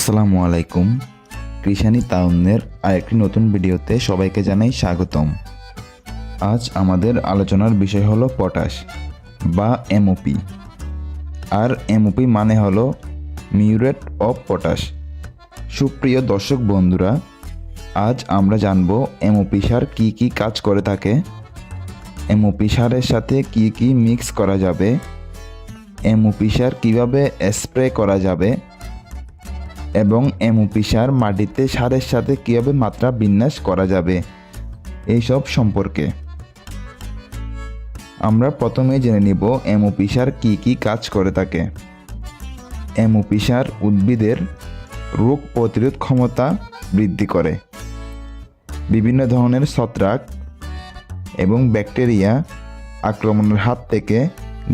আসসালামু আলাইকুম। কৃষানি তাউনের আরেকটি নতুন ভিডিওতে সবাইকে জানাই স্বাগতম। আজ আমাদের আলোচনার বিষয় হলো পটাশ বা এমওপি। আর এমওপি মানে হলো মিউরেট অফ পটাশ। সুপ্রিয় দর্শক বন্ধুরা, আজ আমরা জানব এমওপি সার কী কী কাজ করে থাকে, এমওপি সারের সাথে কী কী মিক্স করা যাবে, এমওপি সার কীভাবে স্প্রে করা যাবে এবং এমওপি সার মাটিতে সারের সাথে কীভাবে মাত্রা বিন্যাস করা যাবে, এইসব সম্পর্কে আমরা প্রথমে জেনে নিব এমওপি সার কী কী কাজ করে থাকে। এমওপি সার উদ্ভিদের রোগ প্রতিরোধ ক্ষমতা বৃদ্ধি করে, বিভিন্ন ধরনের ছত্রাক এবং ব্যাকটেরিয়া আক্রমণের হাত থেকে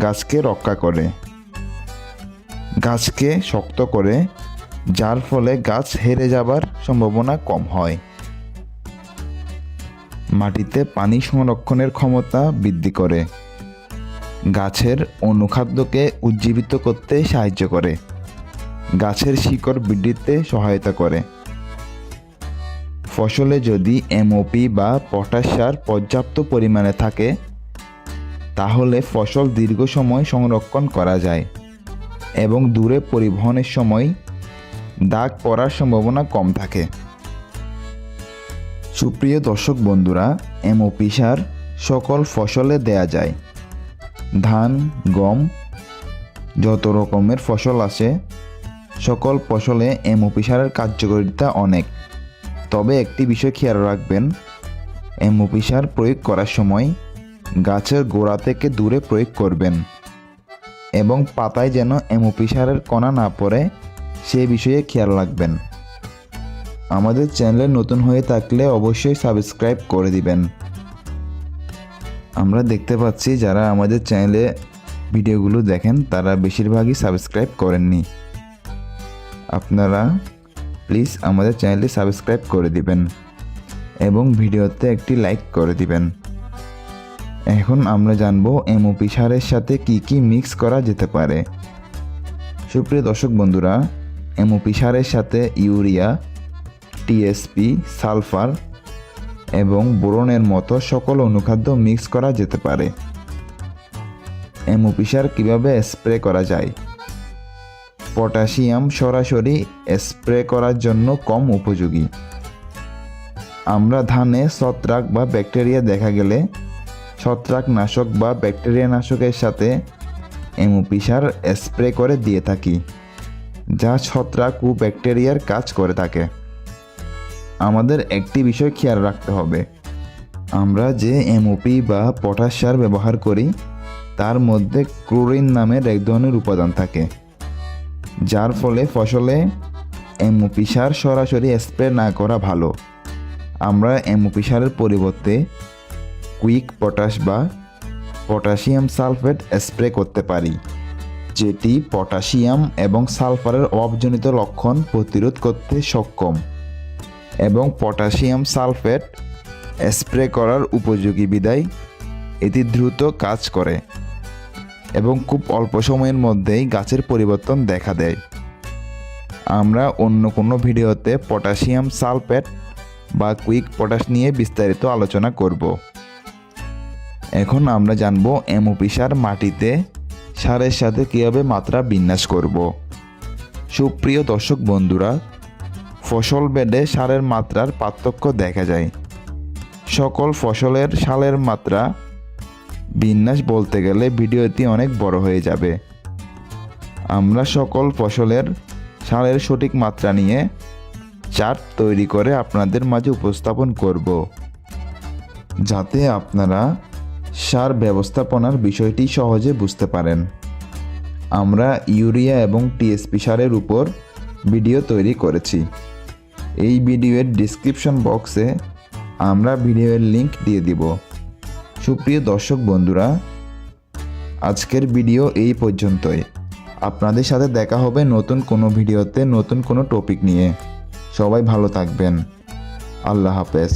গাছকে রক্ষা করে, গাছকে শক্ত করে, যার ফলে গাছ হেরে যাবার সম্ভাবনা কম হয়। মাটিতে পানি সংরক্ষণের ক্ষমতা বৃদ্ধি করে, গাছের অনুখাদ্যকে উজ্জীবিত করতে সাহায্য করে, গাছের শিকড় বৃদ্ধিতে সহায়তা করে। ফসলে যদি এমওপি বা পটাশ সার পর্যাপ্ত পরিমাণে থাকে তাহলে ফসল দীর্ঘ সময় সংরক্ষণ করা যায় এবং দূরে পরিবহনের সময় দাগ পড়ার সম্ভাবনা কম থাকে। সুপ্রিয় দর্শক বন্ধুরা, এমওপি সার সকল ফসলে দেয়া যায়। ধান, গম, যত রকমের ফসল আছে সকল ফসলে এমওপি সারের কার্যকারিতা অনেক। তবে একটি বিষয় খেয়াল রাখবেন, এমওপি সার প্রয়োগ করার সময় গাছের গোড়া থেকে দূরে প্রয়োগ করবেন এবং পাতায় যেন এমওপি সারের কণা না পড়ে সে বিষয়ে খেয়াল রাখবেন। আমাদের চ্যানেলে নতুন হয়ে থাকলে অবশ্যই সাবস্ক্রাইব করে দিবেন। আমরা দেখতে পাচ্ছি যারা আমাদের চ্যানেলে ভিডিওগুলো দেখেন তারা বেশিরভাগই সাবস্ক্রাইব করেননি। আপনারা প্লিজ আমাদের চ্যানেলটি সাবস্ক্রাইব করে দিবেন এবং ভিডিওতে একটি লাইক করে দিবেন। এখন আমরা জানবো এমওপি সারের সাথে কি কি মিক্স করা যেতে পারে। সুপ্রিয় দর্শক বন্ধুরা, এমওপি সারের সাথে ইউরিয়া, টিএসপি, সালফার এবং বোরনের মতো সকল অনুখাদ্য মিক্স করা যেতে পারে। এমওপি সার কীভাবে স্প্রে করা যায়? পটাশিয়াম সরাসরি স্প্রে করার জন্য কম উপযোগী। আমরা ধানে ছত্রাক বা ব্যাকটেরিয়া দেখা গেলে ছত্রাকনাশক বা ব্যাকটেরিয়া নাশকের সাথে এমওপি সার স্প্রে করে দিয়ে থাকি, যা ছত্রাক ও ব্যাকটেরিয়ার কাজ করে থাকে। আমাদের একটি বিষয় খেয়াল রাখতে হবে, আমরা যে এমওপি বা পটাশ সার ব্যবহার করি তার মধ্যে ক্লোরিন নামের এক ধরনের উপাদান থাকে, যার ফলে ফসলে এমওপি সার সরাসরি স্প্রে না করা ভালো। আমরা এমওপি সারের পরিবর্তে কুইক পটাশ বা পটাশিয়াম সালফেট স্প্রে করতে পারি, যেটি পটাশিয়াম এবং সালফারের অভাবজনিত লক্ষণ প্রতিরোধ করতে সক্ষম এবং পটাশিয়াম সালফেট স্প্রে করার উপযোগী বিধায় এটি দ্রুত কাজ করে এবং খুব অল্প সময়ের মধ্যেই গাছের পরিবর্তন দেখা দেয়। আমরা অন্য কোনো ভিডিওতে পটাশিয়াম সালফেট বা কুইক পটাশ নিয়ে বিস্তারিত আলোচনা করব। এখন আমরা জানব এমওপি সার মাটিতে সারের সাথে কীভাবে মাত্রা বিন্যাস করব। সুপ্রিয় দর্শক বন্ধুরা, ফসল ভেদে সারের মাত্রার পার্থক্য দেখা যায়। সকল ফসলের সারের মাত্রা বিন্যাস বলতে গেলে ভিডিওটি অনেক বড় হয়ে যাবে। আমরা সকল ফসলের সারের সঠিক মাত্রা নিয়ে চার্ট তৈরি করে আপনাদের মাঝে উপস্থাপন করব, যাতে আপনারা সার ব্যবস্থাপনার বিষয়টি সহজে বুঝতে পারেন। আমরা ইউরিয়া এবং টিএসপি সারের উপর ভিডিও তৈরি করেছি। এই ভিডিওর ডিসক্রিপশন বক্সে আমরা ভিডিওর লিংক দিয়ে দিব। সুপ্রিয় দর্শক বন্ধুরা, আজকের ভিডিও এই পর্যন্তই। আপনাদের সাথে দেখা হবে নতুন কোনো ভিডিওতে নতুন কোনো টপিক নিয়ে। সবাই ভালো থাকবেন। আল্লাহ হাফেজ।